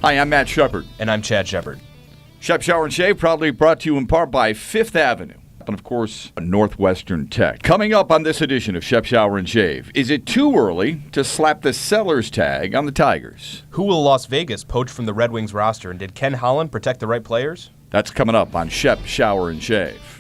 Hi, I'm Matt Shepard. And I'm Chad Shepard. Shep Shower and Shave, proudly brought to you in part by Fifth Avenue. And, of course, Northwestern Tech. Coming up on this edition of Shep Shower and Shave, is it too early to slap the seller's tag on the Tigers? Who will Las Vegas poach from the Red Wings roster? And did Ken Holland protect the right players? That's coming up on Shep Shower and Shave.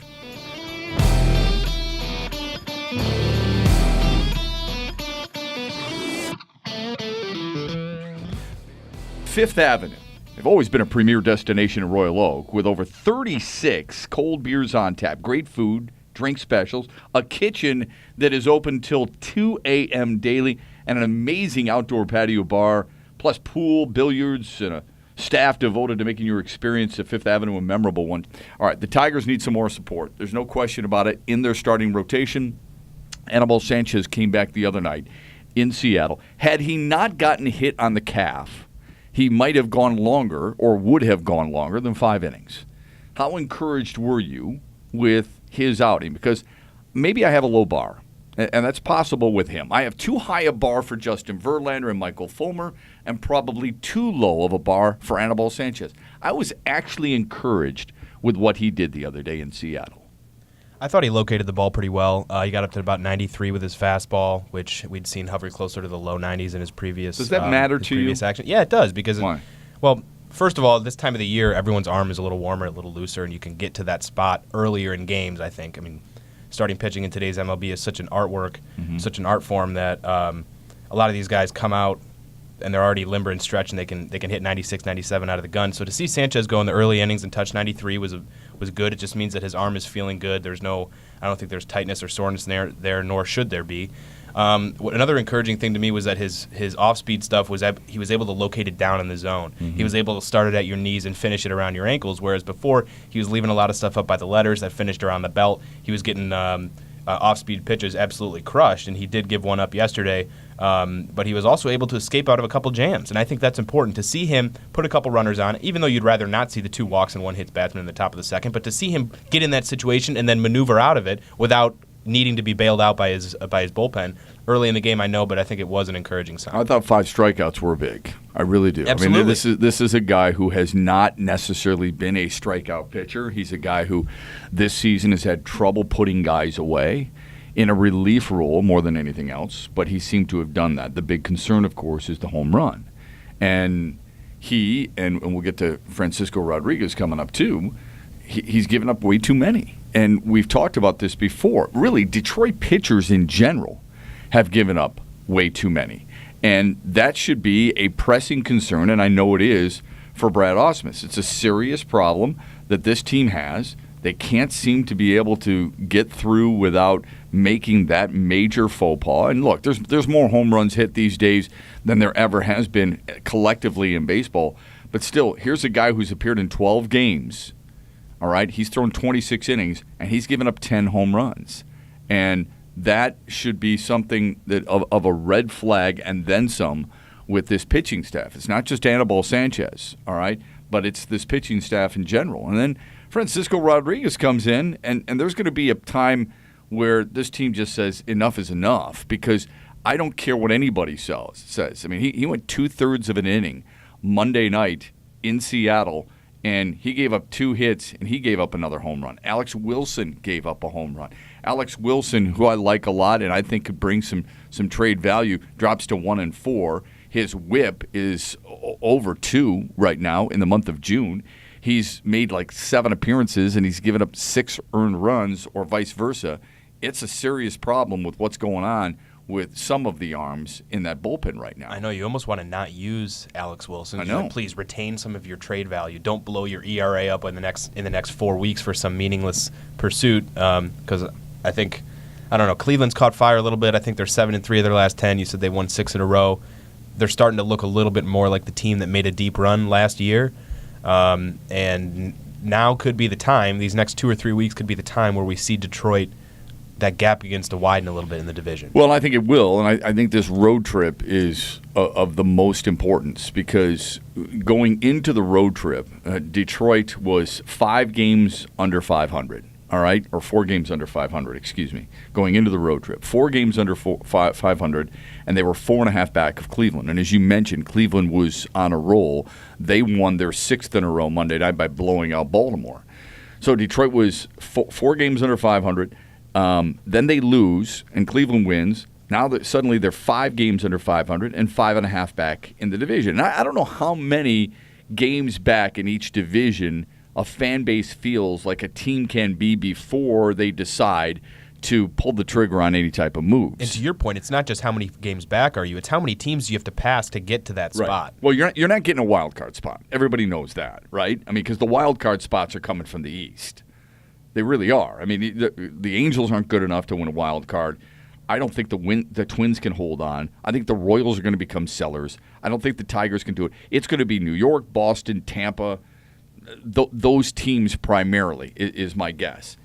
Fifth Avenue. They've always been a premier destination in Royal Oak with over 36 cold beers on tap, great food, drink specials, a kitchen that is open till 2 a.m. daily, and an amazing outdoor patio bar, plus pool, billiards, and a staff devoted to making your experience at Fifth Avenue a memorable one. All right, the Tigers need some more support. There's no question about it. In their starting rotation, Anibal Sanchez came back the other night in Seattle. Had he not gotten hit on the calf, he might have gone longer or would have gone longer than 5 innings. How encouraged were you with his outing? Because maybe I have a low bar, and that's possible with him. I have too high a bar for Justin Verlander and Michael Fulmer, and probably too low of a bar for Anibal Sanchez. I was actually encouraged with what he did the other day in Seattle. I thought he located the ball pretty well. He got up to about 93 with his fastball, which we'd seen hover closer to the low 90s in his previous Does that matter to you? Action. Yeah, it does. Because why? Well, first of all, this time of the year, everyone's arm is a little warmer, a little looser, and you can get to that spot earlier in games, I think. I mean, starting pitching in today's MLB is such an artwork, such an art form that a lot of these guys come out and they're already limber and stretch, and they can hit 96, 97 out of the gun. So to see Sanchez go in the early innings and touch 93 was good. It just means that his arm is feeling good. I don't think there's tightness or soreness there, nor should there be. Another encouraging thing to me was that his off-speed stuff he was able to locate it down in the zone. He was able to start it at your knees and finish it around your ankles, whereas before he was leaving a lot of stuff up by the letters that finished around the belt. He was getting off-speed pitches absolutely crushed, and he did give one up yesterday. But he was also able to escape out of a couple jams, and I think that's important to see him put a couple runners on, even though you'd rather not see the 2 walks and 1 hits batsman in the top of the second, but to see him get in that situation and then maneuver out of it without needing to be bailed out by his bullpen early in the game, I know, but I think it was an encouraging sign. I thought 5 strikeouts were big. I really do. Absolutely. I mean, this is a guy who has not necessarily been a strikeout pitcher. He's a guy who this season has had trouble putting guys away in a relief role more than anything else, but he seemed to have done that. The big concern, of course, is the home run. And he, and we'll get to Francisco Rodriguez coming up too, he's given up way too many. And we've talked about this before. Really, Detroit pitchers in general have given up way too many. And that should be a pressing concern, and I know it is, for Brad Ausmus. It's a serious problem that this team has. They can't seem to be able to get through without making that major faux pas. And look, there's more home runs hit these days than there ever has been collectively in baseball. But still, here's a guy who's appeared in 12 games. All right, he's thrown 26 innings, and he's given up 10 home runs. And that should be something that of a red flag and then some with this pitching staff. It's not just Anibal Sanchez, all right, but it's this pitching staff in general. And then Francisco Rodriguez comes in, and there's going to be a time where this team just says enough is enough, because I don't care what anybody says. I mean, he went 2/3 of an inning Monday night in Seattle, and he gave up 2 hits, and he gave up another home run. Alex Wilson gave up a home run. Alex Wilson, who I like a lot and I think could bring some trade value, drops to 1-4. His whip is over 2 right now in the month of June. He's made like 7 appearances, and he's given up 6 earned runs, or vice versa. It's a serious problem with what's going on with some of the arms in that bullpen right now. I know you almost want to not use Alex Wilson. I know. Please retain some of your trade value. Don't blow your ERA up in the next 4 weeks for some meaningless pursuit. Because I think, I don't know, Cleveland's caught fire a little bit. I think they're 7-3 of their last 10. You said they won 6 in a row. They're starting to look a little bit more like the team that made a deep run last year. And now could be the time, these next 2 or 3 weeks could be the time where we see Detroit, that gap begins to widen a little bit in the division. Well, I think it will, and I think this road trip is of the most importance, because going into the road trip, Detroit was 5 games under 500. all right, or 4 games under 500, excuse me, going into the road trip. 4 games under 500, and they were 4.5 back of Cleveland. And as you mentioned, Cleveland was on a roll. They won their 6th in a row Monday night by blowing out Baltimore. So Detroit was 4 games under 500. Then they lose, and Cleveland wins. Now that suddenly they're 5 games under 500 and 5.5 back in the division. And I don't know how many games back in each division a fan base feels like a team can be before they decide to pull the trigger on any type of moves. And to your point, it's not just how many games back are you, it's how many teams you have to pass to get to that spot. Right. Well, you're not getting a wild card spot. Everybody knows that, right? I mean, because the wild card spots are coming from the East. They really are. I mean, the Angels aren't good enough to win a wild card. I don't think the Twins can hold on. I think the Royals are going to become sellers. I don't think the Tigers can do it. It's going to be New York, Boston, Tampa, those teams primarily is my guess.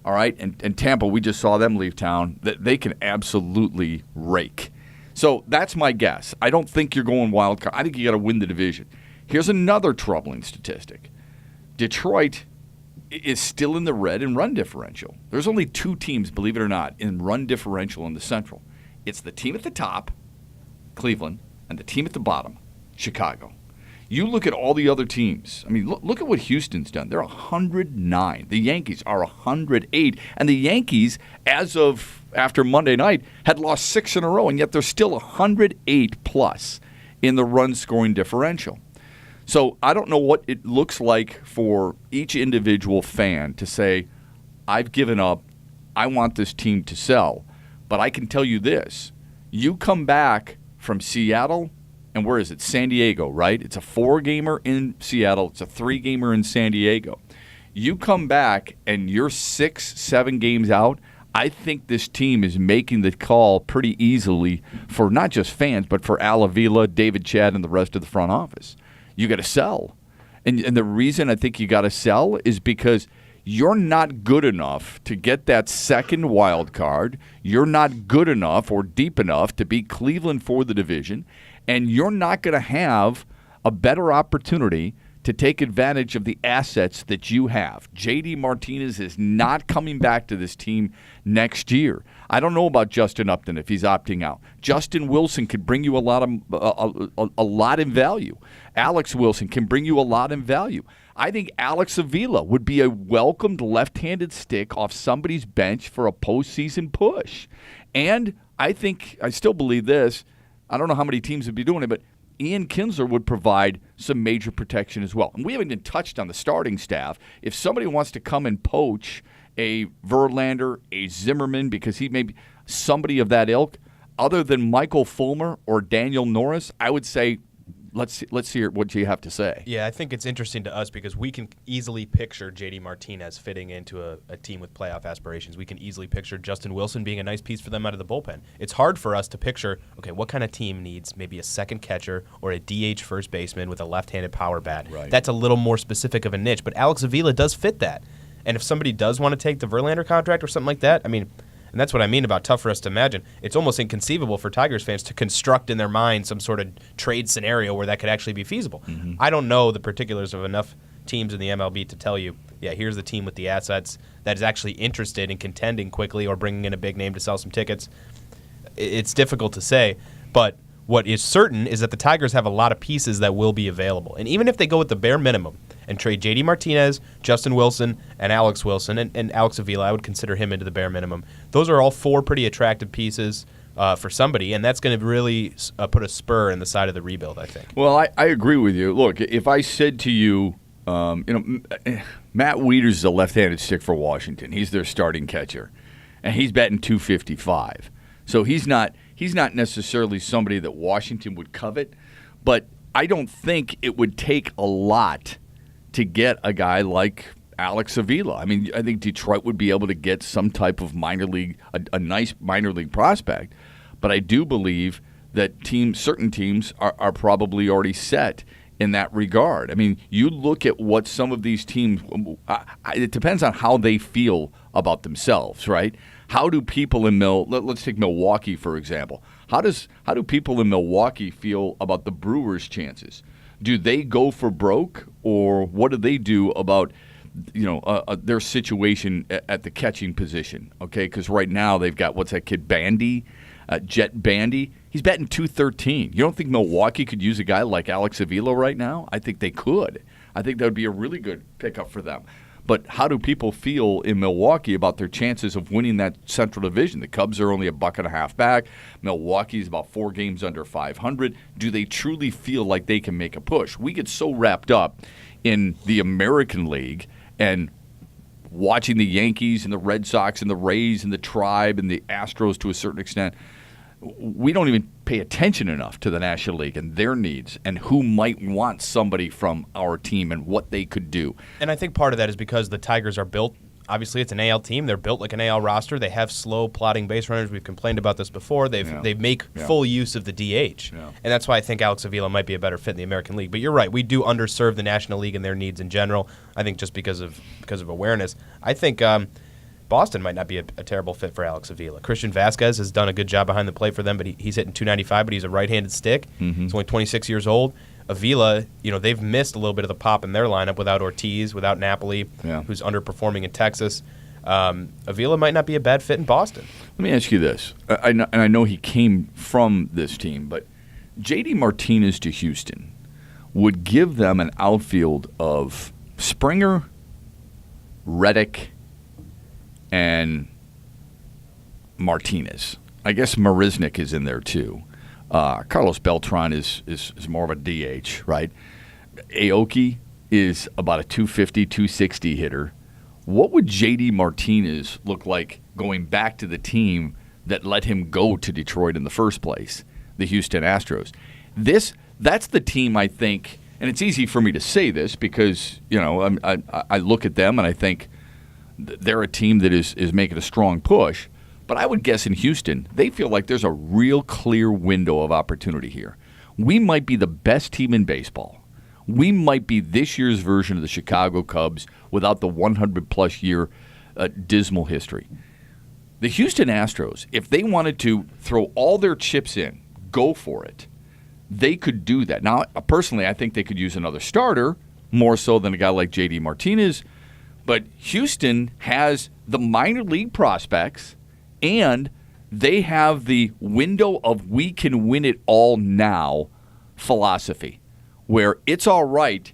All right? And Tampa, we just saw them leave town. They can absolutely rake. So that's my guess. I don't think you're going wild card. I think you got to win the division. Here's another troubling statistic. Detroit is still in the red in run differential. There's only 2 teams, believe it or not, in run differential in the Central. It's the team at the top, Cleveland, and the team at the bottom, Chicago. You look at all the other teams. I mean, look at what Houston's done. They're 109. The Yankees are 108. And the Yankees, as of after Monday night, had lost 6 in a row, and yet they're still 108 plus in the run scoring differential. So I don't know what it looks like for each individual fan to say, I've given up, I want this team to sell. But I can tell you this, you come back from Seattle, and where is it? San Diego, right? It's a 4-gamer in Seattle. It's a 3-gamer in San Diego. You come back and you're 6, 7 games out. I think this team is making the call pretty easily for not just fans, but for Al Avila, David Chad, and the rest of the front office. You got to sell. And the reason I think you got to sell is because you're not good enough to get that second wild card. You're not good enough or deep enough to beat Cleveland for the division. And you're not going to have a better opportunity to take advantage of the assets that you have. J.D. Martinez is not coming back to this team next year. I don't know about Justin Upton if he's opting out. Justin Wilson could bring you a lot in value. Alex Wilson can bring you a lot in value. I think Alex Avila would be a welcomed left-handed stick off somebody's bench for a postseason push. And I still believe this. I don't know how many teams would be doing it, but Ian Kinsler would provide some major protection as well. And we haven't even touched on the starting staff. If somebody wants to come and poach a Verlander, a Zimmerman, because he may be somebody of that ilk, other than Michael Fulmer or Daniel Norris, I would say let's hear what you have to say. Yeah, I think it's interesting to us because we can easily picture J.D. Martinez fitting into a team with playoff aspirations. We can easily picture Justin Wilson being a nice piece for them out of the bullpen. It's hard for us to picture, okay, what kind of team needs maybe a second catcher or a DH first baseman with a left-handed power bat? Right. That's a little more specific of a niche, but Alex Avila does fit that. And if somebody does want to take the Verlander contract or something like that, I mean, and that's what I mean about tough for us to imagine. It's almost inconceivable for Tigers fans to construct in their mind some sort of trade scenario where that could actually be feasible. Mm-hmm. I don't know the particulars of enough teams in the MLB to tell you, yeah, here's the team with the assets that is actually interested in contending quickly or bringing in a big name to sell some tickets. It's difficult to say, but what is certain is that the Tigers have a lot of pieces that will be available. And even if they go with the bare minimum and trade J.D. Martinez, Justin Wilson, and Alex Wilson, and Alex Avila, I would consider him into the bare minimum. Those are all 4 pretty attractive pieces for somebody, and that's going to really put a spur in the side of the rebuild, I think. Well, I agree with you. Look, if I said to you, Matt Wieters is a left-handed stick for Washington. He's their starting catcher, and he's batting .255. So he's not necessarily somebody that Washington would covet, but I don't think it would take a lot to get a guy like Alex Avila. I mean, I think Detroit would be able to get some type of minor league, a nice minor league prospect, but I do believe that certain teams are probably already set in that regard. I mean, you look at what some of these teams, it depends on how they feel about themselves, right? How do people in let's take Milwaukee, for example. How do people in Milwaukee feel about the Brewers' chances? Do they go for broke, or what do they do about their situation at the catching position, okay? Because right now they've got, what's that kid, Bandy, Jet Bandy? He's batting .213. You don't think Milwaukee could use a guy like Alex Avila right now? I think they could. I think that would be a really good pickup for them. But how do people feel in Milwaukee about their chances of winning that Central Division? The Cubs are only $1.50 back. Milwaukee's about 4 games under 500. Do they truly feel like they can make a push? We get so wrapped up in the American League and watching the Yankees and the Red Sox and the Rays and the Tribe and the Astros to a certain extent. We don't even pay attention enough to the National League and their needs and who might want somebody from our team and what they could do. And I think part of that is because the Tigers are built, obviously it's an AL team, they're built like an AL roster, they have slow plodding base runners, we've complained about this before, they make full use of the DH. Yeah. And that's why I think Alex Avila might be a better fit in the American League. But you're right, we do underserve the National League and their needs in general, I think just because of awareness. I think Boston might not be a terrible fit for Alex Avila. Christian Vasquez has done a good job behind the plate for them, but he's hitting .295, but he's a right-handed stick. Mm-hmm. He's only 26 years old. Avila, they've missed a little bit of the pop in their lineup without Ortiz, without Napoli, who's underperforming in Texas. Avila might not be a bad fit in Boston. Let me ask you this, and I know he came from this team, but J.D. Martinez to Houston would give them an outfield of Springer, Reddick, and Martinez. I guess Marisnik is in there too. Carlos Beltran is more of a DH, right? Aoki is about a 250, 260 hitter. What would J.D. Martinez look like going back to the team that let him go to Detroit in the first place, the Houston Astros? That's the team, I think, and it's easy for me to say this because, I look at them and I think they're a team that is making a strong push. But I would guess in Houston, they feel like there's a real clear window of opportunity here. We might be the best team in baseball. We might be this year's version of the Chicago Cubs without the 100-plus year dismal history. The Houston Astros, if they wanted to throw all their chips in, go for it, they could do that. Now, personally, I think they could use another starter, more so than a guy like J.D. Martinez. But Houston has the minor league prospects, and they have the window of we can win it all now philosophy, where it's all right.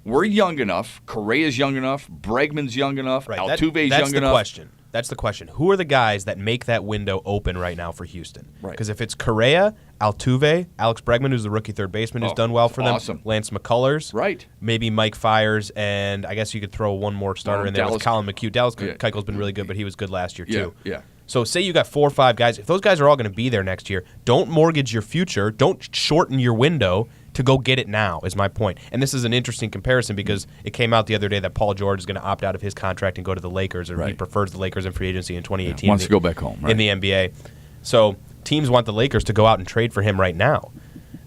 We're young enough. Correa's young enough. Bregman's young enough. Right. Altuve's young enough. That's the question. Who are the guys that make that window open right now for Houston? Right. Because if it's Correa, Altuve, Alex Bregman, who's the rookie third baseman, who's done well for them, awesome. Lance McCullers, right? Maybe Mike Fiers, and I guess you could throw one more starter in there with Colin McHugh. Dallas Keuchel's been really good, but he was good last year too. Yeah. So say you got 4 or 5 guys. If those guys are all going to be there next year, don't mortgage your future. Don't shorten your window to go get it now, is my point. And this is an interesting comparison because it came out the other day that Paul George is going to opt out of his contract and go to the Lakers, or he prefers the Lakers in free agency in 2018. Wants to go back home, right? In the NBA. So teams want the Lakers to go out and trade for him right now.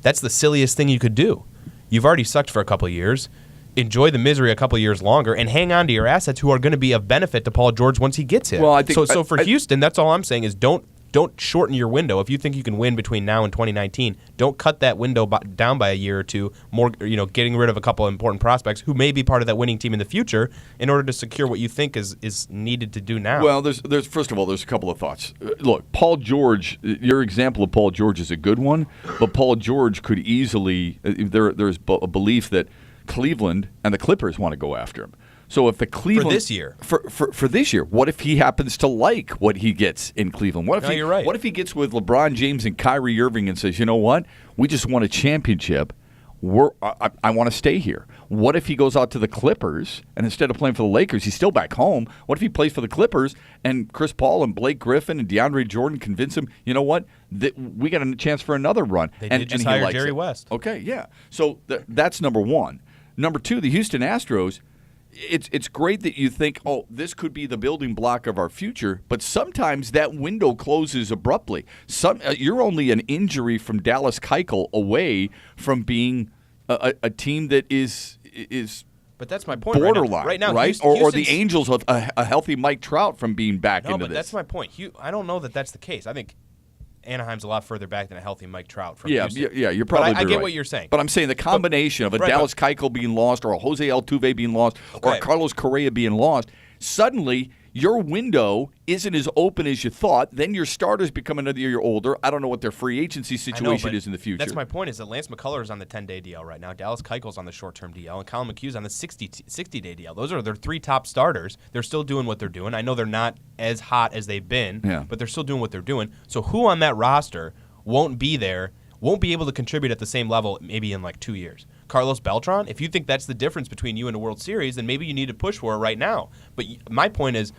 That's the silliest thing you could do. You've already sucked for a couple of years. Enjoy the misery a couple of years longer and hang on to your assets who are going to be of benefit to Paul George once he gets here. Well, I think so for Houston, that's all I'm saying is don't shorten your window. If you think you can win between now and 2019, don't cut that window down by a year or two, more, getting rid of a couple of important prospects who may be part of that winning team in the future in order to secure what you think is needed to do now. Well, there's first of all, there's a couple of thoughts. Look, Paul George, your example of Paul George is a good one, but Paul George could easily, there's a belief that Cleveland and the Clippers want to go after him. So if the Cleveland for this year, for this year, what if he happens to like what he gets in Cleveland? What if you're right. What if he gets with LeBron James and Kyrie Irving and says, you know what, we just won a championship. I want to stay here. What if he goes out to the Clippers and instead of playing for the Lakers, he's still back home? What if he plays for the Clippers and Chris Paul and Blake Griffin and DeAndre Jordan convince him, you know what, we got a chance for another run? They did just hire Jerry West. Okay, yeah. So that's number one. Number two, the Houston Astros. It's great that you think, oh, this could be the building block of our future, but sometimes that window closes abruptly. You're only an injury from Dallas Keuchel away from being a team that is but that's my point. Borderline, right now, right? Or the Angels of a healthy Mike Trout from being back into this. No, but that's my point. I don't know that that's the case. I think Anaheim's a lot further back than a healthy Mike Trout from Yeah, Houston. yeah, you're probably But I get right. what you're saying. But I'm saying the combination of a Dallas Keuchel being lost or a Jose Altuve being lost or a Carlos Correa being lost, suddenly your window isn't as open as you thought. Then your starters become another year older. I don't know what their free agency situation is in the future. That's my point, is that Lance McCullers is on the 10-day DL right now. Dallas Keuchel's on the short-term DL, and Colin McHugh's on the 60-day DL. Those are their 3 top starters. They're still doing what they're doing. I know they're not as hot as they've been, but they're still doing what they're doing. So who on that roster won't be able to contribute at the same level maybe in like 2 years? Carlos Beltran? If you think that's the difference between you and a World Series, then maybe you need to push for it right now. But my point is,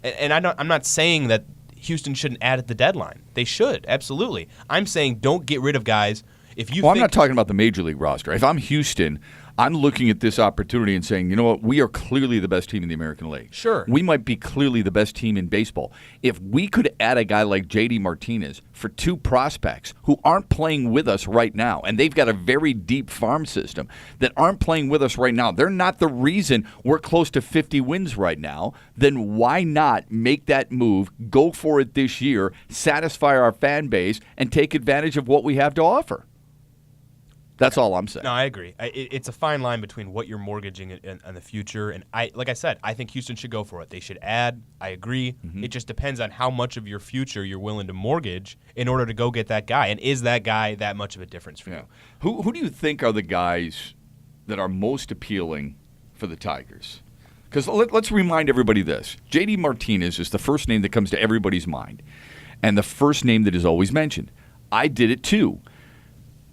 and I'm not saying that Houston shouldn't add at the deadline. They should, absolutely. I'm saying don't get rid of guys. I'm not talking about the Major League roster. If I'm Houston, I'm looking at this opportunity and saying, you know what, we are clearly the best team in the American League. Sure. We might be clearly the best team in baseball. If we could add a guy like J.D. Martinez for 2 prospects who aren't playing with us right now, and they've got a very deep farm system that aren't playing with us right now, they're not the reason we're close to 50 wins right now, then why not make that move, go for it this year, satisfy our fan base, and take advantage of what we have to offer? That's all I'm saying. No, I agree. It's a fine line between what you're mortgaging and the future. And like I said, I think Houston should go for it. They should add. I agree. Mm-hmm. It just depends on how much of your future you're willing to mortgage in order to go get that guy. And is that guy that much of a difference for you? Who do you think are the guys that are most appealing for the Tigers? Because let's remind everybody this. J.D. Martinez is the first name that comes to everybody's mind and the first name that is always mentioned. I did it too.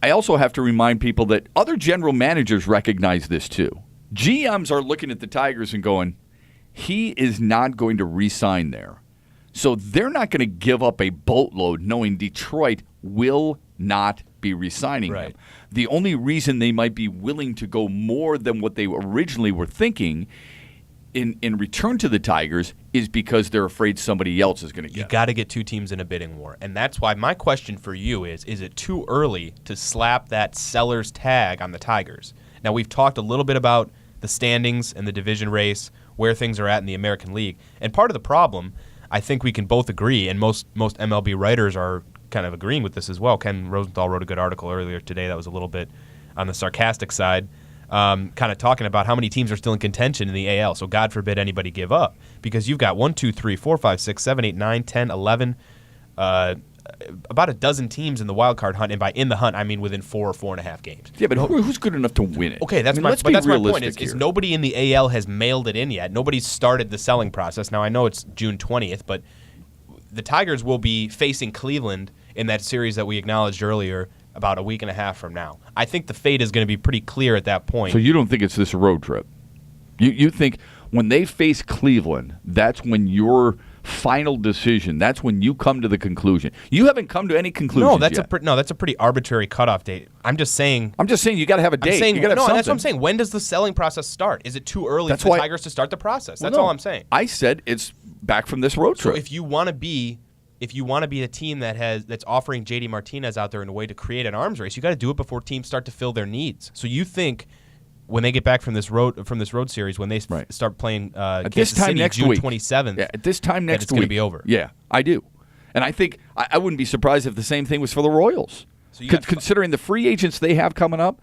I also have to remind people that other general managers recognize this too. GMs are looking at the Tigers and going, he is not going to re-sign there. So they're not going to give up a boatload knowing Detroit will not be re-signing him. The only reason they might be willing to go more than what they originally were thinking in return to the Tigers is because they're afraid somebody else is going to get You got to get 2 teams in a bidding war. And that's why my question for you is it too early to slap that seller's tag on the Tigers? Now, we've talked a little bit about the standings and the division race, where things are at in the American League. And part of the problem, I think we can both agree, and most MLB writers are kind of agreeing with this as well. Ken Rosenthal wrote a good article earlier today that was a little bit on the sarcastic side, kind of talking about how many teams are still in contention in the AL. So God forbid anybody give up, because you've got 1, 2, 3, 4, 5, 6, 7, 8, 9, 10, 11, about a dozen teams in the wild card hunt, and by in the hunt I mean within 4 or 4.5 games. Yeah, but who's good enough to win it? Okay, that's my point. Is nobody in the AL has mailed it in yet. Nobody's started the selling process. Now I know it's June 20th, but the Tigers will be facing Cleveland in that series that we acknowledged earlier about a week and a half from now. I think the fate is going to be pretty clear at that point. So you don't think it's this road trip? You think when they face Cleveland, that's when your final decision, that's when you come to the conclusion. You haven't come to any conclusion yet. That's a pretty arbitrary cutoff date. I'm just saying you got to have a date. You got to have something. That's what I'm saying. When does the selling process start? Is it too early for the Tigers to start the process? That's all I'm saying. I said it's back from this road trip. So if you want to be a team that's offering J.D. Martinez out there in a way to create an arms race, you got to do it before teams start to fill their needs. So you think when they get back from this road series, when they start playing Kansas City June 27th, at this time next week, it's going to be over. Yeah, I do. And I think I wouldn't be surprised if the same thing was for the Royals. So considering the free agents they have coming up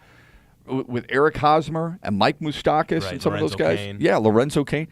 with Eric Hosmer and Mike Moustakas and some Lorenzo of those guys. Cain. Yeah, Lorenzo Cain.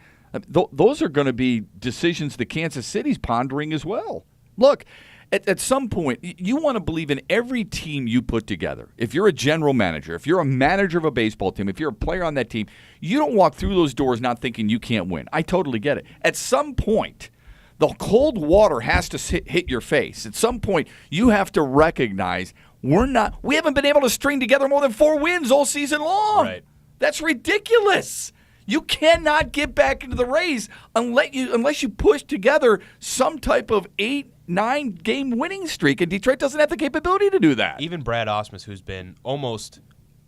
Those are going to be decisions that Kansas City's pondering as well. Look, at some point, you want to believe in every team you put together. If you're a general manager, if you're a manager of a baseball team, if you're a player on that team, you don't walk through those doors not thinking you can't win. I totally get it. At some point, the cold water has to hit your face. At some point, you have to recognize we haven't been able to string together more than 4 wins all season long. Right. That's ridiculous. You cannot get back into the race unless you push together some type of 8-9 game winning streak, and Detroit doesn't have the capability to do that. Even Brad Ausmus, who's been almost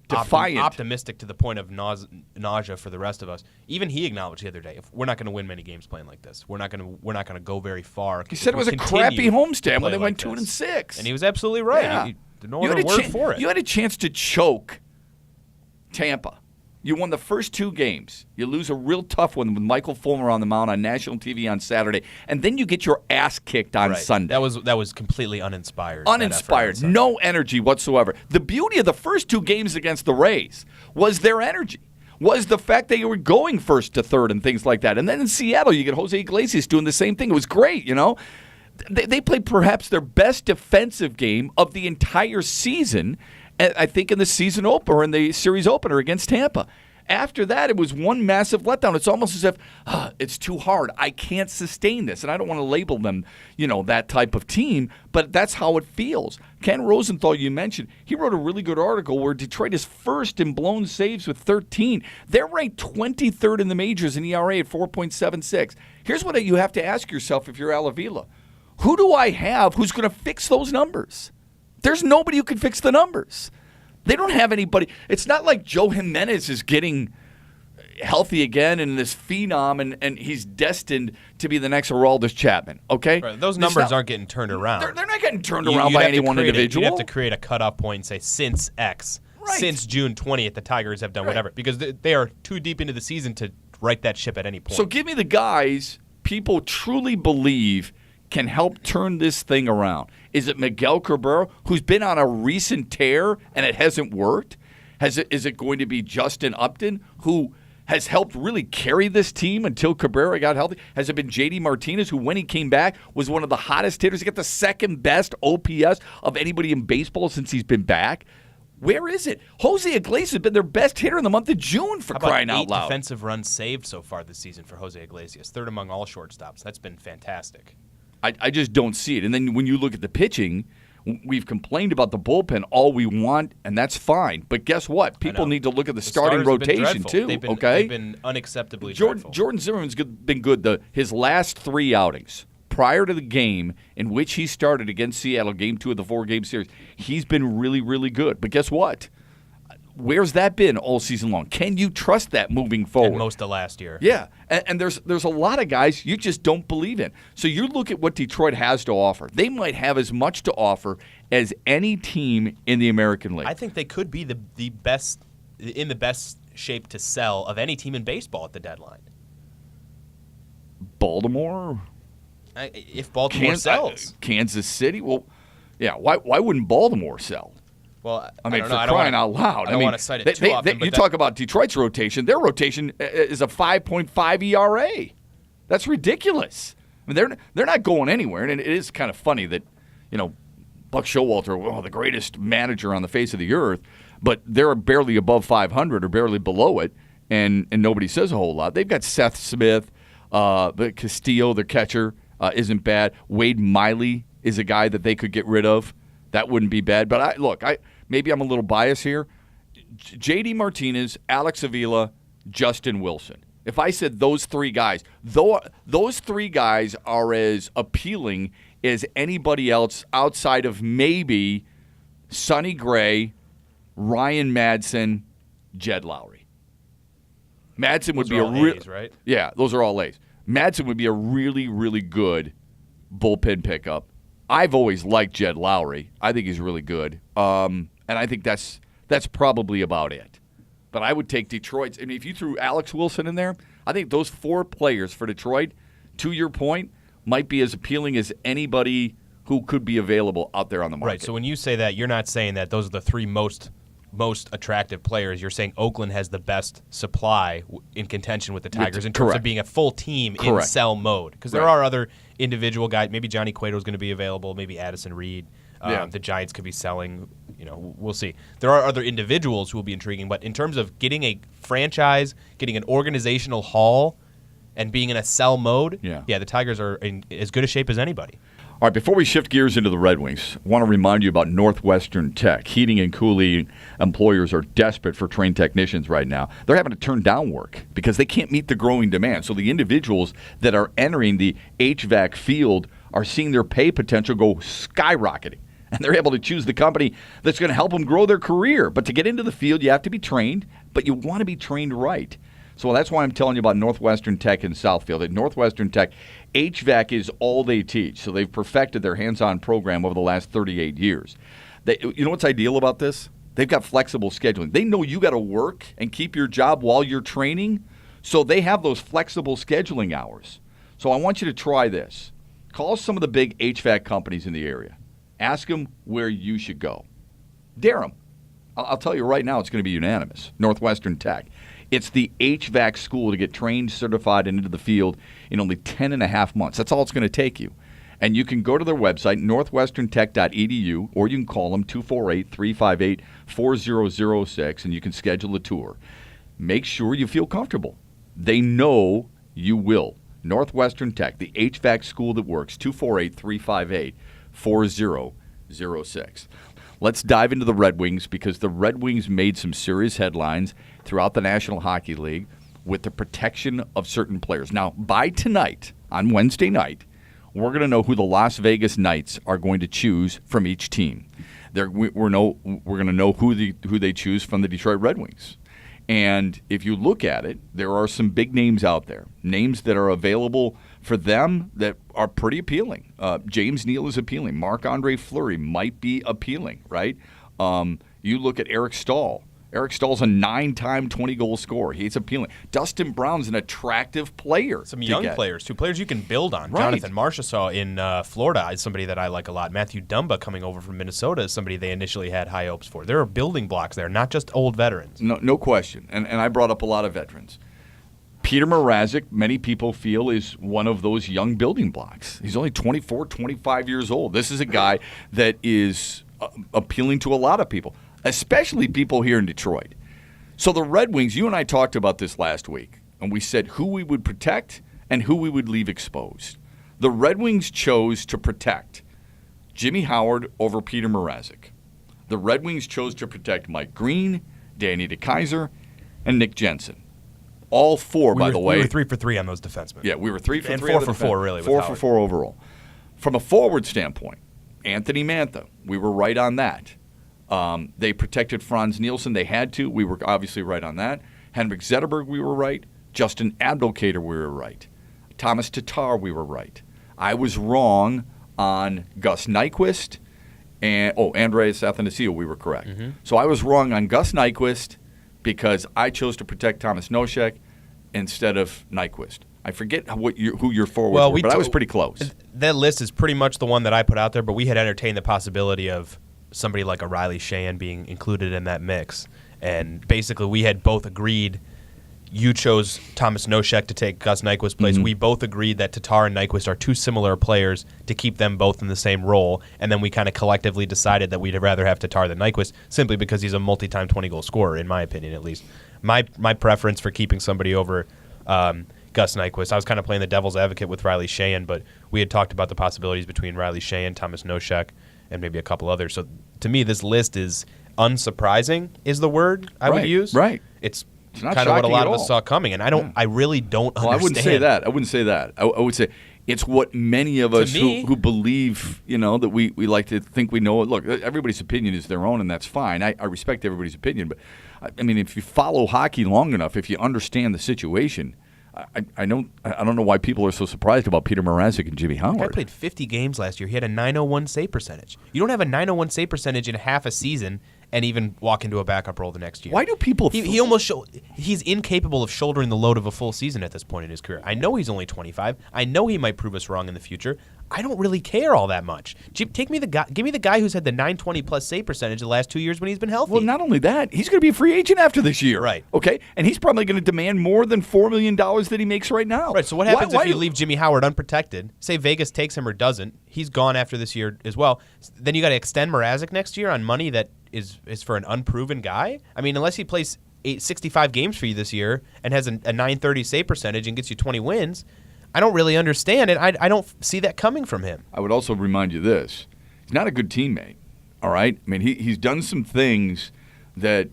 defiant, optimistic to the point of nausea for the rest of us, even he acknowledged the other day, we're not going to win many games playing like this. We're not going to go very far. He said it was a crappy homestand when they went 2-6, and he was absolutely right. Yeah. No other word for it. You had a chance to choke Tampa. You won the first 2 games. You lose a real tough one with Michael Fulmer on the mound on national TV on Saturday, and then you get your ass kicked on Sunday. That was completely uninspired. Uninspired, no energy whatsoever. The beauty of the first 2 games against the Rays was their energy, was the fact that you were going first to third and things like that. And then in Seattle, you get Jose Iglesias doing the same thing. It was great, you know. They played perhaps their best defensive game of the entire season, I think in the season opener, in the series opener against Tampa. After that, it was one massive letdown. It's almost as if it's too hard. I can't sustain this. And I don't want to label them, that type of team, but that's how it feels. Ken Rosenthal, you mentioned, he wrote a really good article where Detroit is first in blown saves with 13. They're ranked 23rd in the majors in ERA at 4.76. Here's what you have to ask yourself if you're Al Avila. Who do I have who's going to fix those numbers? There's nobody who can fix the numbers. They don't have anybody. It's not like Joe Jimenez is getting healthy again and this phenom, and he's destined to be the next Aroldis Chapman, okay? Right. Those numbers aren't getting turned around. They're not getting turned around by any one individual. You have to create a cutoff point and say, since X, since June 20th, the Tigers have done whatever. Because they are too deep into the season to right that ship at any point. So give me the guys people truly believe can help turn this thing around. Is it Miguel Cabrera, who's been on a recent tear and it hasn't worked? Is it going to be Justin Upton, who has helped really carry this team until Cabrera got healthy? Has it been J.D. Martinez, who when he came back was one of the hottest hitters? He got the second best OPS of anybody in baseball since he's been back. Where is it? Jose Iglesias has been their best hitter in the month of June, for crying out loud. 8 defensive runs saved so far this season for Jose Iglesias, third among all shortstops. That's been fantastic. I just don't see it. And then when you look at the pitching, we've complained about the bullpen all we want, and that's fine. But guess what? People need to look at the starting rotation, too. They've been unacceptably dreadful. Jordan Zimmerman's been good. His last 3 outings, prior to the game in which he started against Seattle, Game 2 of the 4-game series, he's been really, really good. But guess what? Where's that been all season long? Can you trust that moving forward? And most of last year. Yeah, and there's a lot of guys you just don't believe in. So you look at what Detroit has to offer. They might have as much to offer as any team in the American League. I think they could be the best in the best shape to sell of any team in baseball at the deadline. Baltimore? If Baltimore sells. Kansas City? Well, yeah, why wouldn't Baltimore sell? Well, I mean, for crying out loud. I don't want to cite it too often. You talk about Detroit's rotation. Their rotation is a 5.5 ERA. That's ridiculous. I mean, they're not going anywhere, and it is kind of funny that, Buck Showalter, the greatest manager on the face of the earth, but they're barely above 500 or barely below it, and nobody says a whole lot. They've got Seth Smith, but Castillo, their catcher, isn't bad. Wade Miley is a guy that they could get rid of. That wouldn't be bad. But maybe I'm a little biased here. J.D. Martinez, Alex Avila, Justin Wilson. If I said those 3 guys, those 3 guys are as appealing as anybody else outside of maybe Sonny Gray, Ryan Madsen, Jed Lowry. Madsen would be a real A's, right? Yeah, those are all A's. Madsen would be a really, really good bullpen pickup. I've always liked Jed Lowry. I think he's really good. And I think that's probably about it. But I would take Detroit's. I mean, if you threw Alex Wilson in there, I think those 4 players for Detroit, to your point, might be as appealing as anybody who could be available out there on the market. Right. So when you say that, you're not saying that those are the 3 most attractive players. You're saying Oakland has the best supply in contention with the Tigers in terms of being a full team in sell mode. Because there are other individual guys. Maybe Johnny Cueto is going to be available. Maybe Addison Reed. The Giants could be selling. We'll see. There are other individuals who will be intriguing. But in terms of getting a franchise, getting an organizational haul, and being in a sell mode, the Tigers are in as good a shape as anybody. All right, before we shift gears into the Red Wings, I want to remind you about Northwestern Tech. Heating and cooling employers are desperate for trained technicians right now. They're having to turn down work because they can't meet the growing demand. So the individuals that are entering the HVAC field are seeing their pay potential go skyrocketing. And they're able to choose the company that's going to help them grow their career. But to get into the field, you have to be trained, but you want to be trained right. So that's why I'm telling you about Northwestern Tech in Southfield. At Northwestern Tech, HVAC is all they teach. So they've perfected their hands-on program over the last 38 years. You know what's ideal about this? They've got flexible scheduling. They know you got to work and keep your job while you're training, so they have those flexible scheduling hours. So I want you to try this. Call some of the big HVAC companies in the area. Ask them where you should go. Dare them. I'll tell you right now, it's going to be unanimous. Northwestern Tech. It's the HVAC school to get trained, certified, and into the field in only 10 and a half months. That's all it's going to take you. And you can go to their website, northwesterntech.edu, or you can call them 248-358-4006, and you can schedule a tour. Make sure you feel comfortable. They know you will. Northwestern Tech, the HVAC school that works, 248-358-4006. Let's dive into the Red Wings, because the Red Wings made some serious headlines throughout the National Hockey League with the protection of certain players. Now, by tonight, on Wednesday night, we're going to know who the Las Vegas Knights are going to choose from each team. We're going to know who they choose from the Detroit Red Wings. And if you look at it, there are some big names out there, names that are available for them that are pretty appealing. James Neal is appealing. Marc-Andre Fleury might be appealing, right? You look at Eric Stahl. Eric Stahl's a 9-time 20-goal scorer. He's appealing. Dustin Brown's an attractive player. Some young players, two players you can build on. Right. Jonathan Marchessault in Florida is somebody that I like a lot. Matthew Dumba coming over from Minnesota is somebody they initially had high hopes for. There are building blocks there, not just old veterans. No question. And I brought up a lot of veterans. Peter Mrazek, many people feel, is one of those young building blocks. He's only 24, 25 years old. This is a guy that is appealing to a lot of people, especially people here in Detroit. So the Red Wings, you and I talked about this last week, and we said who we would protect and who we would leave exposed. The Red Wings chose to protect Jimmy Howard over Peter Mrazek. The Red Wings chose to protect Mike Green, Danny DeKeyser, and Nick Jensen. All four, by the way. We were 3 for 3 on those defensemen. Yeah, we were 3 for 3. And 4 for 4, really. 4 for 4 overall. From a forward standpoint, Anthony Mantha, we were right on that. They protected Franz Nielsen. They had to. We were obviously right on that. Henrik Zetterberg, we were right. Justin Abdelkader, we were right. Thomas Tatar, we were right. I was wrong on Gus Nyquist. And Andreas Athanasiou, we were correct. Mm-hmm. So I was wrong on Gus Nyquist because I chose to protect Thomas Nosek instead of Nyquist. I forget who your forwards were, but I was pretty close. That list is pretty much the one that I put out there, but we had entertained the possibility of somebody like a Riley Sheahan being included in that mix. And basically we had both agreed. You chose Thomas Nosek to take Gus Nyquist's place. Mm-hmm. We both agreed that Tatar and Nyquist are two similar players to keep them both in the same role. And then we kind of collectively decided that we'd rather have Tatar than Nyquist simply because he's a multi-time 20-goal scorer, in my opinion at least. My preference for keeping somebody over Gus Nyquist, I was kind of playing the devil's advocate with Riley Sheahan, but we had talked about the possibilities between Riley Sheahan, Thomas Nosek, and maybe a couple others. So to me, this list is unsurprising is the word I would use. Right. It's kind of what a lot of us saw coming, and I really don't understand. I wouldn't say that. I would say it's what many of us who believe, that we like to think we know it. Look, everybody's opinion is their own, and that's fine. I respect everybody's opinion, but I mean, if you follow hockey long enough, if you understand the situation, I don't know why people are so surprised about Peter Mrazek and Jimmy Howard. The guy played 50 games last year. He had a .901 save percentage. You don't have a .901 save percentage in half a season and even walk into a backup role the next year. Why do people? He's incapable of shouldering the load of a full season at this point in his career. I know he's only 25. I know he might prove us wrong in the future. I don't really care all that much. Give me the guy who's had the .920 plus save percentage the last 2 years when he's been healthy. Well, not only that, he's going to be a free agent after this year. Right. Okay, and he's probably going to demand more than $4 million that he makes right now. Right. So what happens if you leave Jimmy Howard unprotected? Say Vegas takes him or doesn't. He's gone after this year as well. Then you got to extend Mrazek next year on money that is for an unproven guy. I mean, unless he plays 65 games for you this year and has a .930 save percentage and gets you 20 wins. I don't really understand it. I don't see that coming from him. I would also remind you this. He's not a good teammate, all right? I mean, he's done some things that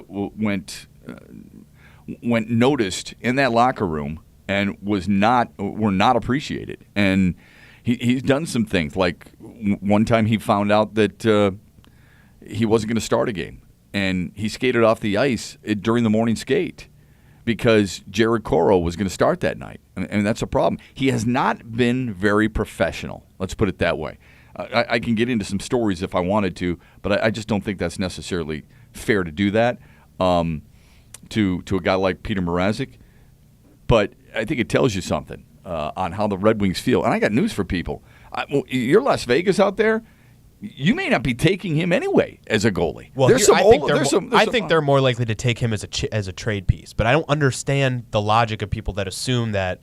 went noticed in that locker room and were not appreciated. And he's done some things. Like one time he found out that he wasn't going to start a game, and he skated off the ice during the morning skate because Jared Coro was going to start that night. And that's a problem. He has not been very professional. Let's put it that way. I can get into some stories if I wanted to, but I just don't think that's necessarily fair to do that to a guy like Peter Mrazek. But I think it tells you something on how the Red Wings feel. And I got news for people. You're Las Vegas out there. You may not be taking him anyway as a goalie. Well, I think they're more likely to take him as a trade piece. But I don't understand the logic of people that assume that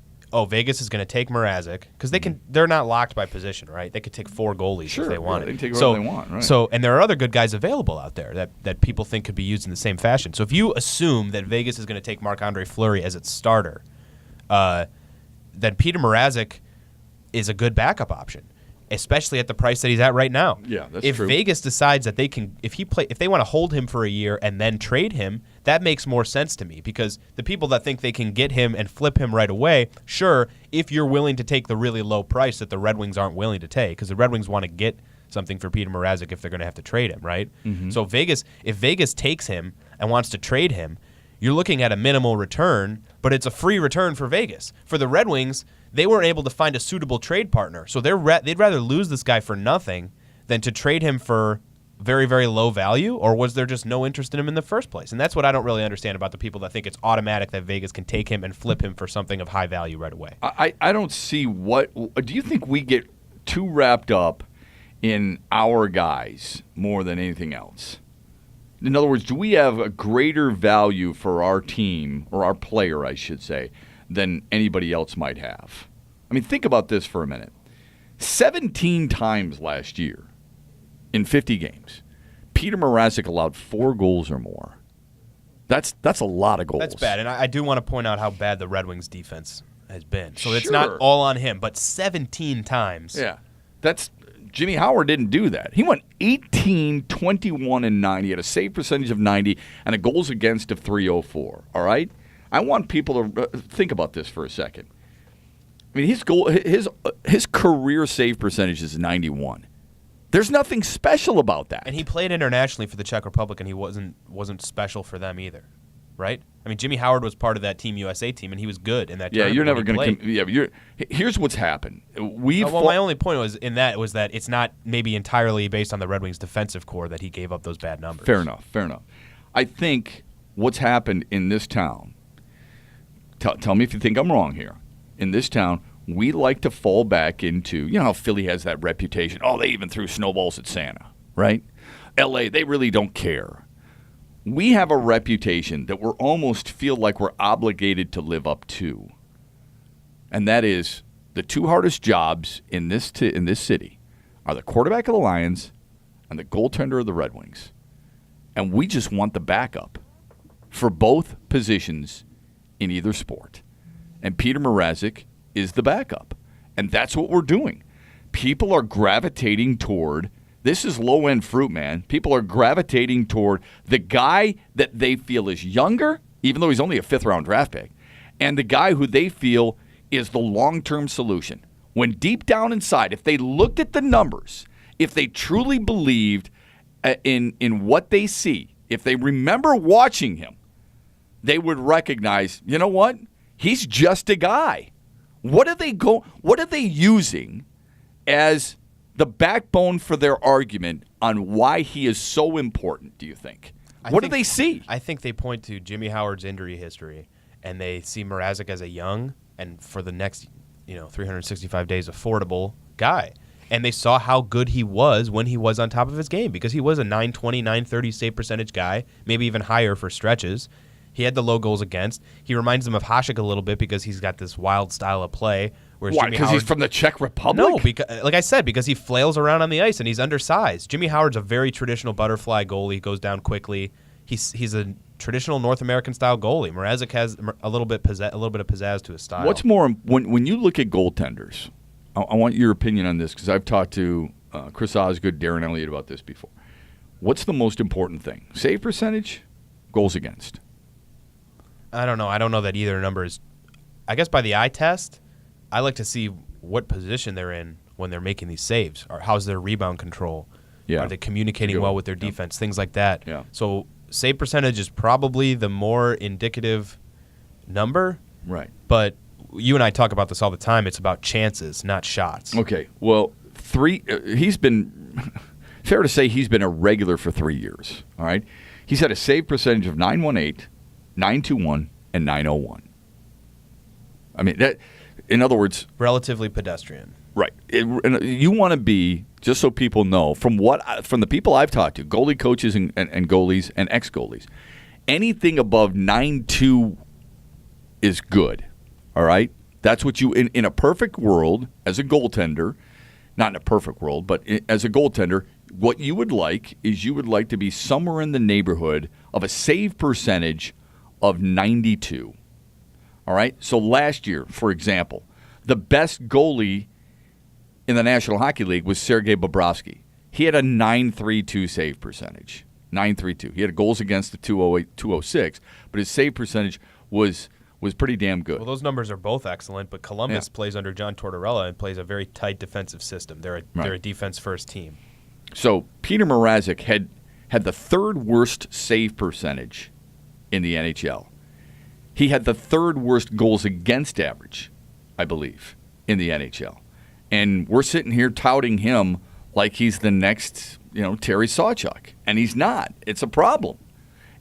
Vegas is going to take Mrazek because they're not locked by position, right? They could take 4 goalies if they wanted. They can take whoever they want, right? So, and there are other good guys available out there that people think could be used in the same fashion. So if you assume that Vegas is going to take Marc-Andre Fleury as its starter, then Peter Mrazek is a good backup option, especially at the price that he's at right now. Yeah, that's if true. If Vegas decides that if they want to hold him for a year and then trade him, that makes more sense to me because the people that think they can get him and flip him right away, sure, if you're willing to take the really low price that the Red Wings aren't willing to take, because the Red Wings want to get something for Peter Mrazek if they're going to have to trade him, right? Mm-hmm. So if Vegas takes him and wants to trade him, you're looking at a minimal return, but it's a free return for Vegas. For the Red Wings, they weren't able to find a suitable trade partner, so they'd rather lose this guy for nothing than to trade him for very, very low value, or was there just no interest in him in the first place? And that's what I don't really understand about the people that think it's automatic that Vegas can take him and flip him for something of high value right away. I don't see do you think we get too wrapped up in our guys more than anything else? In other words, do we have a greater value for our team, or our player, I should say, than anybody else might have? I mean, think about this for a minute. 17 times last year in 50 games, Peter Mrazek allowed 4 goals or more. That's a lot of goals. That's bad, and I do want to point out how bad the Red Wings defense has been. So it's not all on him, but 17 times. Yeah, Jimmy Howard didn't do that. He went 18, 21, and 9. He had a save percentage of 90 and a goals against of 304. All right? I want people to think about this for a second. I mean, his career save percentage is 91. There's nothing special about that. And he played internationally for the Czech Republic, and he wasn't special for them either, right? I mean, Jimmy Howard was part of that Team USA team, and he was good in that. Yeah, you're never going to. Here's what's happened. My only point was that it's not maybe entirely based on the Red Wings defensive core that he gave up those bad numbers. Fair enough. I think what's happened in this town. Tell me if you think I'm wrong here. In this town, we like to fall back into, you know how Philly has that reputation. Oh, they even threw snowballs at Santa, right? L.A., they really don't care. We have a reputation that we're almost feel like we're obligated to live up to. And that is the 2 hardest jobs in this city are the quarterback of the Lions and the goaltender of the Red Wings. And we just want the backup for both positions in either sport. And Peter Mrazek is the backup. And that's what we're doing. People are gravitating toward, this is low-end fruit, man. People are gravitating toward the guy that they feel is younger, even though he's only a 5th-round draft pick, and the guy who they feel is the long-term solution. When deep down inside, if they looked at the numbers, if they truly believed in what they see, if they remember watching him, they would recognize, you know what? He's just a guy. What are they using as the backbone for their argument on why he is so important, do you think? What do they see? I think they point to Jimmy Howard's injury history, and they see Mrazek as a young and for the next 365 days affordable guy. And they saw how good he was when he was on top of his game because he was a 920, 930 save percentage guy, maybe even higher for stretches. He had the low goals against. He reminds them of Hasek a little bit because he's got this wild style of play. Why? Because he's from the Czech Republic? No, because, like I said, because he flails around on the ice and he's undersized. Jimmy Howard's a very traditional butterfly goalie. He goes down quickly. He's a traditional North American style goalie. Mrazek has a little bit of pizzazz to his style. What's more, when you look at goaltenders, I want your opinion on this because I've talked to Chris Osgood, Darren Elliott about this before. What's the most important thing? Save percentage, goals against? I don't know. I don't know that either number is. I guess by the eye test, I like to see what position they're in when they're making these saves. Or how's their rebound control? Yeah. Are they communicating well with their defense? Things like that. Yeah. So save percentage is probably the more indicative number. Right. But you and I talk about this all the time. It's about chances, not shots. Okay. Well, he's been fair to say he's been a regular for 3 years. All right, he's had a save percentage of 918, 921, and 901. I mean that. In other words, relatively pedestrian. Right. You want to be, just so people know, from the people I've talked to, goalie coaches and goalies and ex-goalies, anything above 9.2 is good. All right? That's what you, in a perfect world, as a goaltender, not in a perfect world, but as a goaltender, what you would like is you would like to be somewhere in the neighborhood of a save percentage of 92. All right? So last year, for example, the best goalie in the National Hockey League was Sergei Bobrovsky. He had a 9.32 save percentage. 9.32. He had goals against the 208, 206, but his save percentage was pretty damn good. Well, those numbers are both excellent, but Columbus plays under John Tortorella and plays a very tight defensive system. They're a defense-first team. So Peter Mrazek had the third worst save percentage in the NHL. He had the third worst goals against average, I believe, in the NHL. And we're sitting here touting him like he's the next, Terry Sawchuk. And he's not. It's a problem.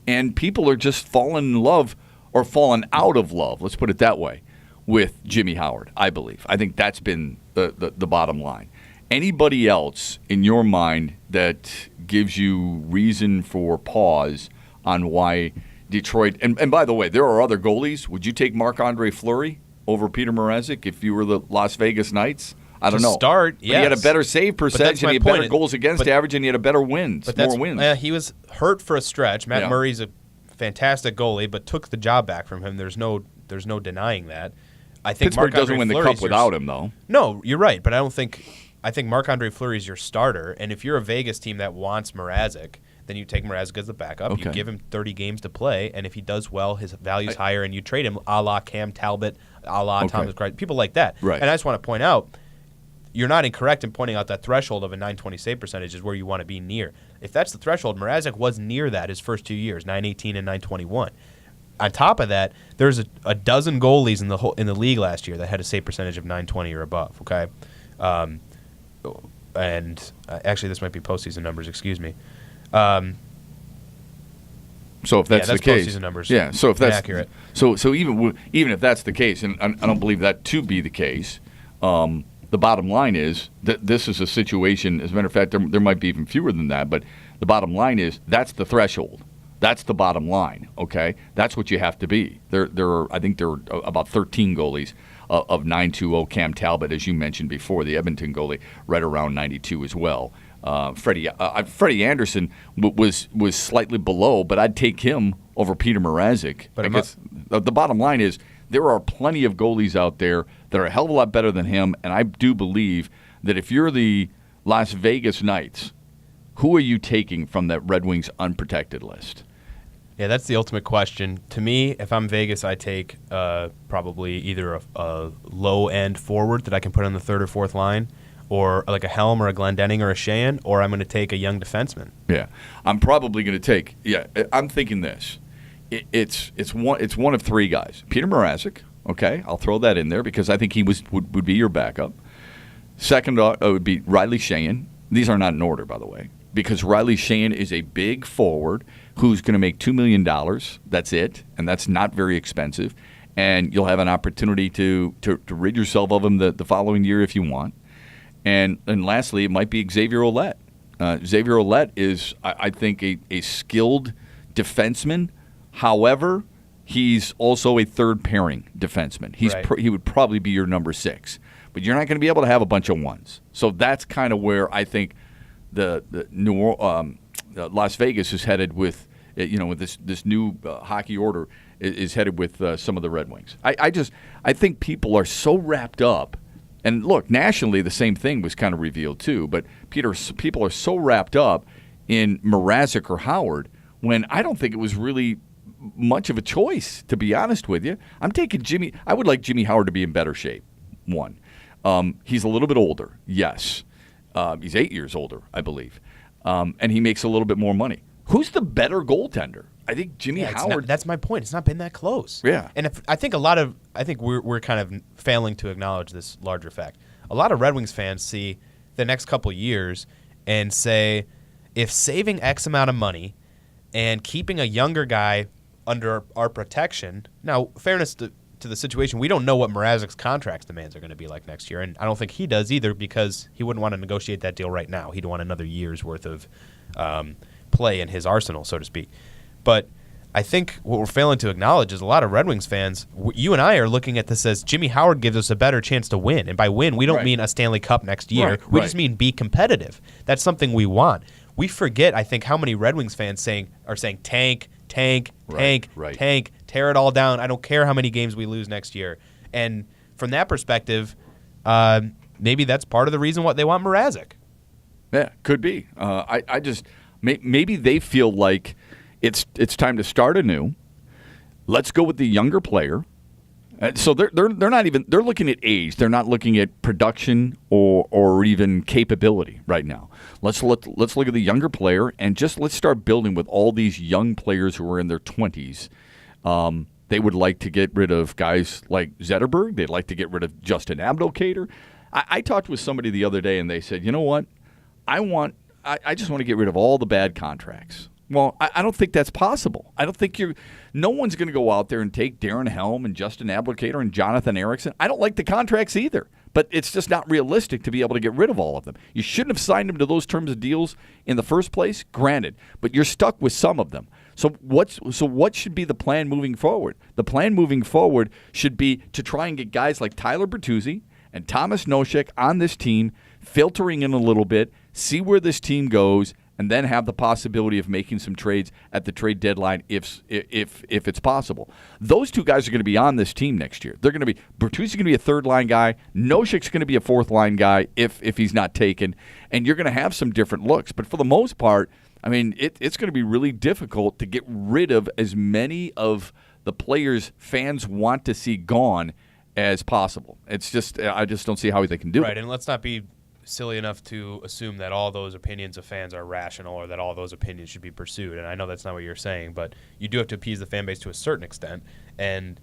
And people are just falling in love or falling out of love, let's put it that way, with Jimmy Howard, I believe. I think that's been the bottom line. Anybody else in your mind that gives you reason for pause on why Detroit – and by the way, there are other goalies. Would you take Marc-Andre Fleury over Peter Mrazek if you were the Las Vegas Knights? I don't know. Start, yes. But he had a better save percentage, and he had better goals against average, and he had a better wins, more wins. He was hurt for a stretch. Matt Murray's a fantastic goalie, but took the job back from him. There's no denying that. I think Pittsburgh doesn't win the Cup without him, though. No, you're right, but I think Marc-Andre Fleury is your starter, and if you're a Vegas team that wants Mrazek, then you take Mrazek as the backup. Okay. You give him 30 games to play, and if he does well, his value's higher, and you trade him a la Cam Talbot, a la Thomas Greiss, people like that. Right. And I just want to point out, you're not incorrect in pointing out that threshold of a 920 save percentage is where you want to be near. If that's the threshold, Mrazek was near that his first 2 years, 918 and 921. On top of that, there's a dozen goalies in the league last year that had a save percentage of 920 or above. Okay, and actually, this might be postseason numbers. Excuse me. So if that's the case, postseason numbers. Yeah. So if that's accurate. So even if that's the case, and I don't believe that to be the case. The bottom line is that this is a situation, as a matter of fact, there might be even fewer than that, but the bottom line is that's the threshold. That's the bottom line, okay? That's what you have to be. I think there are about 13 goalies of 920. Cam Talbot, as you mentioned before, the Edmonton goalie, right around 92 as well. Freddie Anderson was slightly below, but I'd take him over Peter Mrazek. But I guess the bottom line is there are plenty of goalies out there that are a hell of a lot better than him, and I do believe that if you're the Las Vegas Knights, who are you taking from that Red Wings unprotected list? Yeah, that's the ultimate question. To me, if I'm Vegas, I take probably either a low-end forward that I can put on the third or fourth line, or like a Helm or a Glendening or a Sheehan, or I'm going to take a young defenseman. Yeah, I'm probably going to take. Yeah, I'm thinking this. It's one of three guys. Peter Mrazek. Okay, I'll throw that in there because I think he would be your backup. Second would be Riley Sheehan. These are not in order, by the way, because Riley Sheehan is a big forward who's going to make $2 million. That's it, and that's not very expensive. And you'll have an opportunity to rid yourself of him the following year if you want. And lastly, it might be Xavier Ouellet. Xavier Ouellet is, I think, a skilled defenseman. However, he's also a third-pairing defenseman. He would probably be your number 6. But you're not going to be able to have a bunch of ones. So that's kind of where I think the Las Vegas is headed with, with this new hockey order is headed with some of the Red Wings. I think people are so wrapped up. And look, nationally, the same thing was kind of revealed too. But people are so wrapped up in Mrazek or Howard when I don't think it was really much of a choice, to be honest with you. I'm taking Jimmy. I would like Jimmy Howard to be in better shape. One, he's a little bit older. Yes, he's 8 years older, I believe, and he makes a little bit more money. Who's the better goaltender? I think Jimmy Howard. That's my point. It's not been that close. Yeah, and I think we're kind of failing to acknowledge this larger fact. A lot of Red Wings fans think the next couple years and say, if saving X amount of money and keeping a younger guy under our protection, now, fairness to the situation, we don't know what Mrazek's contract demands are going to be like next year, and I don't think he does either because he wouldn't want to negotiate that deal right now. He'd want another year's worth of play in his arsenal, so to speak. But I think what we're failing to acknowledge is a lot of Red Wings fans, you and I are looking at this as Jimmy Howard gives us a better chance to win. And by win, we don't mean a Stanley Cup next year. We just mean be competitive. That's something we want. We forget, I think, how many Red Wings fans are saying tank, tank, tear it all down. I don't care how many games we lose next year. And from that perspective, maybe that's part of the reason why they want Mrazek. Yeah, could be. I just maybe they feel like it's time to start anew. Let's go with the younger player. So they're not even, they're looking at age. They're not looking at production or even capability right now. Let's look at the younger player and just let's start building with all these young players who are in their 20s. They would like to get rid of guys like Zetterberg. They'd like to get rid of Justin Abdelkader. I talked with somebody the other day and they said, you know what? I just want to get rid of all the bad contracts. Well, I don't think that's possible. I don't think no one's going to go out there and take Darren Helm and Justin Abdelkader and Jonathan Ericsson. I don't like the contracts either, but it's just not realistic to be able to get rid of all of them. You shouldn't have signed them to those terms of deals in the first place, granted, but you're stuck with some of them. So what should be the plan moving forward? The plan moving forward should be to try and get guys like Tyler Bertuzzi and Thomas Nosek on this team, filtering in a little bit, see where this team goes, and then have the possibility of making some trades at the trade deadline if it's possible. Those two guys are going to be on this team next year. They're going to be Bertuzzi's going to be a third-line guy. Nosek's going to be a fourth-line guy if he's not taken, and you're going to have some different looks. But for the most part, I mean, it's going to be really difficult to get rid of as many of the players fans want to see gone as possible. It's just I just don't see how they can do it. Right, and let's not be silly enough to assume that all those opinions of fans are rational or that all those opinions should be pursued. And I know that's not what you're saying, but you do have to appease the fan base to a certain extent. And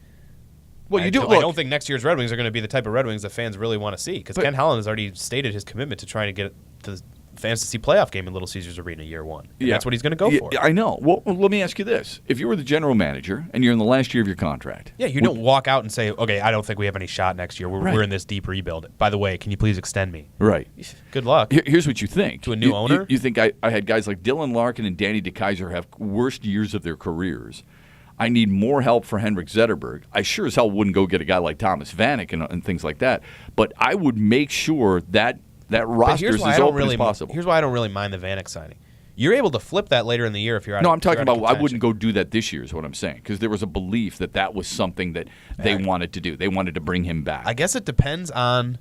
well, I don't think next year's Red Wings are going to be the type of Red Wings that fans really want to see because Ken Holland has already stated his commitment to trying to get to the Fantasy playoff game in Little Caesars Arena year one. And that's what he's going to go for. I know. Well, let me ask you this. If you were the general manager and you're in the last year of your contract. Yeah, you don't walk out and say, okay, I don't think we have any shot next year. We're in this deep rebuild. By the way, can you please extend me? Right. Good luck. Here's what you think. To a new owner? You think I had guys like Dylan Larkin and Danny DeKeyser have worst years of their careers. I need more help for Henrik Zetterberg. I sure as hell wouldn't go get a guy like Thomas Vanek and things like that. But I would make sure that roster is as open as possible. Here's why I don't really mind the Vanek signing. You're able to flip that later in the year if you're out. No, I'm talking about I wouldn't go do that this year is what I'm saying because there was a belief that was something that they wanted to do. They wanted to bring him back. I guess it depends on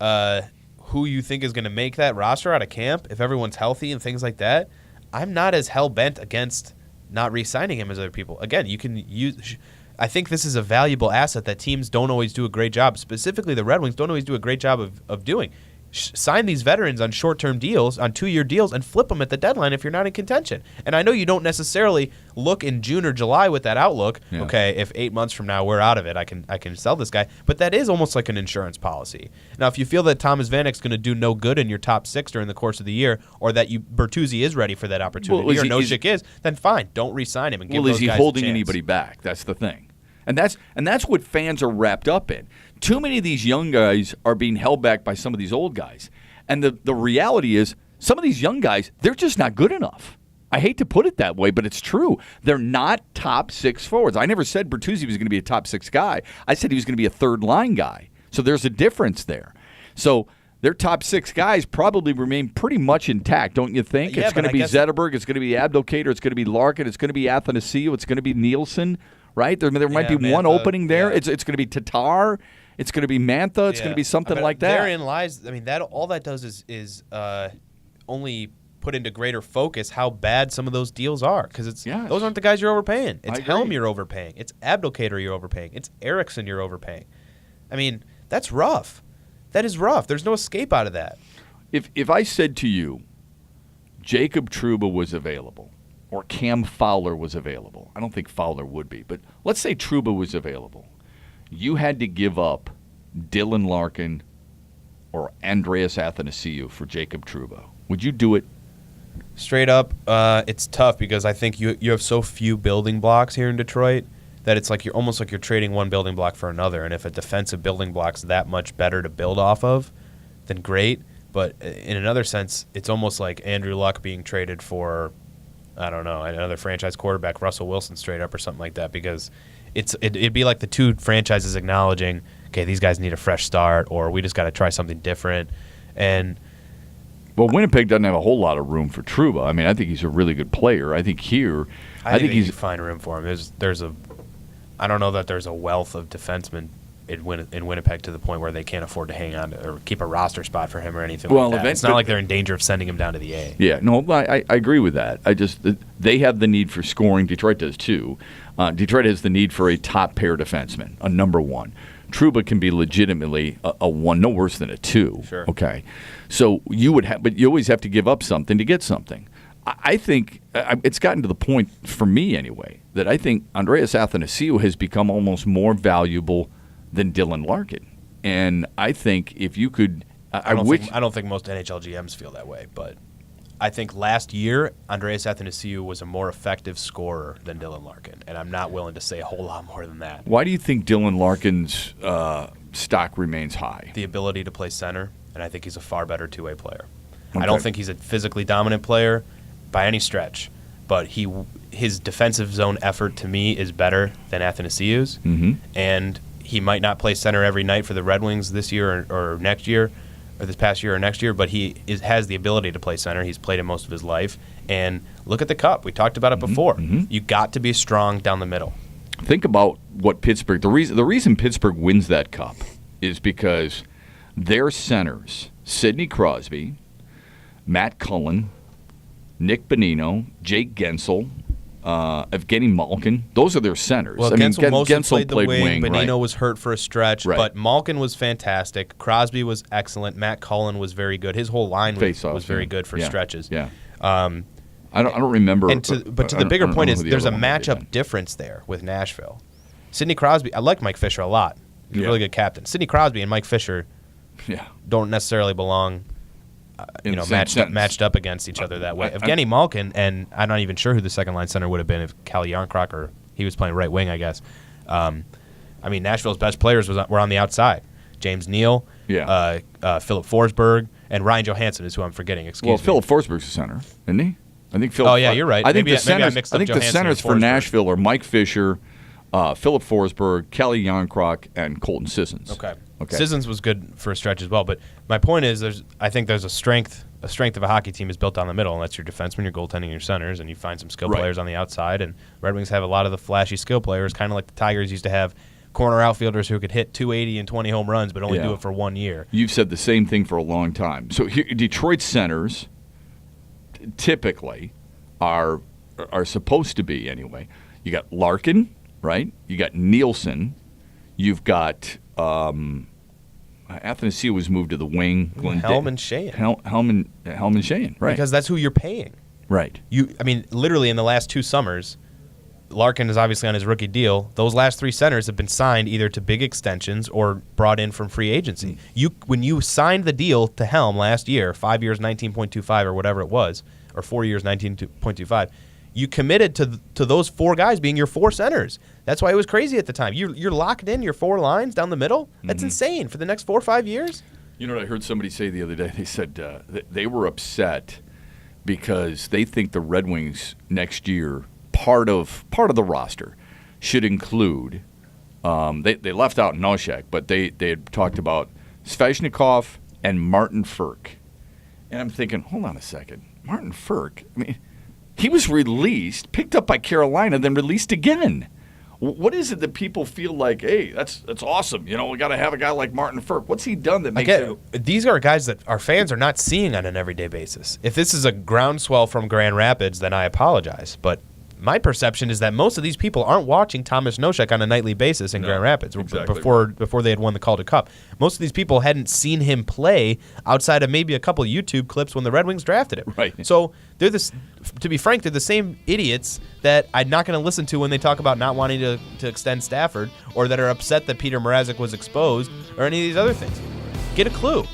who you think is going to make that roster out of camp. If everyone's healthy and things like that, I'm not as hell-bent against not re-signing him as other people. Again, you can use – I think this is a valuable asset that teams don't always do a great job, specifically the Red Wings don't always do a great job of doing. Sign these veterans on short-term deals, on 2-year deals, and flip them at the deadline if you're not in contention. And I know you don't necessarily look in June or July with that outlook. Yeah. Okay, if 8 months from now we're out of it, I can sell this guy. But that is almost like an insurance policy. Now, if you feel that Thomas Vanek's going to do no good in your top 6 during the course of the year, or that Bertuzzi is ready for that opportunity, or Nosek is, then fine, don't re-sign him and give those guys a chance. Well, is he holding anybody back? That's the thing. And that's what fans are wrapped up in. Too many of these young guys are being held back by some of these old guys. And the reality is some of these young guys, they're just not good enough. I hate to put it that way, but it's true. They're not top 6 forwards. I never said Bertuzzi was going to be a top 6 guy. I said he was going to be a third-line guy. So there's a difference there. So their top 6 guys probably remain pretty much intact, don't you think? Yeah, it's going to be Zetterberg. It's going to be Abdelkader. It's going to be Larkin. It's going to be Athanasiou. It's going to be Nielsen. Right? There might be Mantha, one opening there. Yeah. It's going to be Tatar. It's going to be Mantha. It's going to be something like that. Therein lies. I mean, that all that does is only put into greater focus how bad some of those deals are because those aren't the guys you're overpaying. It's Helm you're overpaying. It's Abdelkader you're overpaying. It's Eriksson you're overpaying. I mean, that's rough. That is rough. There's no escape out of that. If I said to you, Jacob Trouba was available. Or Cam Fowler was available. I don't think Fowler would be, but let's say Trouba was available. You had to give up Dylan Larkin or Andreas Athanasiou for Jacob Trouba? Would you do it? Straight up, it's tough because I think you have so few building blocks here in Detroit that it's like you're almost like you're trading one building block for another. And if a defensive building block's that much better to build off of, then great. But in another sense, it's almost like Andrew Luck being traded for, I don't know, another franchise quarterback, Russell Wilson, straight up or something like that, because it'd be like the two franchises acknowledging, okay, these guys need a fresh start, or we just got to try something different. And well, Winnipeg doesn't have a whole lot of room for Trouba. I mean, I think he's a really good player. I think here, I think he's find room for him. I don't know that there's a wealth of defensemen in Winnipeg to the point where they can't afford to hang on to, or keep a roster spot for him or anything like that. It's not like they're in danger of sending him down to the A. Yeah, no, I agree with that. They have the need for scoring. Detroit does too. Detroit has the need for a top pair defenseman, a number one. Trouba can be legitimately a one, no worse than a two. Sure. Okay, so you would have, but you always have to give up something to get something. I think it's gotten to the point, for me anyway, that I think Andreas Athanasiou has become almost more valuable than Dylan Larkin. And I think if you could, I don't think most NHL GMs feel that way, but I think last year Andreas Athanasiou was a more effective scorer than Dylan Larkin, and I'm not willing to say a whole lot more than that. Why do you think Dylan Larkin's stock remains high? The ability to play center, and I think he's a far better two-way player. Okay. I don't think he's a physically dominant player by any stretch, but his defensive zone effort to me is better than Athanasiou's, and he might not play center every night for the Red Wings this year or next year, or this past year or next year, but he has the ability to play center. He's played it most of his life. And look at the Cup. We talked about it before. You got to be strong down the middle. Think about what Pittsburgh – the reason Pittsburgh wins that Cup is because their centers, Sidney Crosby, Matt Cullen, Nick Bonino, Jake Gensel, Evgeny Malkin, those are their centers. Well, Gensel played the wing. Bonino right. was hurt for a stretch, right. But Malkin was fantastic. Crosby was excellent. Matt Cullen was very good. His whole line was very good for stretches. Yeah. I don't remember. But to the bigger point is there's a matchup difference there with Nashville. Sidney Crosby, I like Mike Fisher a lot. He's a really good captain. Sidney Crosby and Mike Fisher don't necessarily belong matched up against each other that way. Evgeny Malkin, and I'm not even sure who the second line center would have been if Calle Jarnkrok, or he was playing right wing, I guess. Nashville's best players were on the outside. James Neal, Philip Forsberg, and Ryan Johansson is who I'm forgetting. Excuse me. Philip Forsberg's a center, isn't he? I think Philip. Oh yeah, you're right. I think maybe the centers for Nashville are Mike Fisher, Philip Forsberg, Calle Jarnkrok, and Colton Sissons. Okay. Sissons was good for a stretch as well, but my point is, I think there's a strength of a hockey team is built down the middle, and that's your defenseman, your goaltending, your centers, and you find some skill players on the outside. And Red Wings have a lot of the flashy skill players, kind of like the Tigers used to have corner outfielders who could hit 280 and 20 home runs, but only do it for 1 year. You've said the same thing for a long time. So here, Detroit centers typically are supposed to be anyway. You got Larkin, right? You got Nielsen. You've got Athanasiou was moved to the wing. Helm and Sheehan. Helm and Sheehan, right? Because that's who you're paying. Right. Literally in the last 2 summers, Larkin is obviously on his rookie deal. Those last 3 centers have been signed either to big extensions or brought in from free agency. When you signed the deal to Helm last year, 5 years, 19.25 or whatever it was, or 4 years, 19.25, you committed to those 4 guys being your 4 centers. That's why it was crazy at the time. You're locked in your 4 lines down the middle. That's insane for the next 4 or 5 years. You know what I heard somebody say the other day? They said they were upset because they think the Red Wings next year, part of the roster should include they left out Noshek, but they had talked about Svechnikov and Martin Frk. And I'm thinking, hold on a second. Martin Frk, he was released, picked up by Carolina, then released again. What is it that people feel like, hey, that's awesome. We got to have a guy like Martin Frk. What's he done that makes it? These are guys that our fans are not seeing on an everyday basis. If this is a groundswell from Grand Rapids, then I apologize. But my perception is that most of these people aren't watching Thomas Noshek on a nightly basis in Grand Rapids before they had won the Calder Cup. Most of these people hadn't seen him play outside of maybe a couple of YouTube clips when the Red Wings drafted him. Right. So to be frank, they're the same idiots that I'm not going to listen to when they talk about not wanting to extend Stafford, or that are upset that Peter Mrazek was exposed, or any of these other things. Get a clue.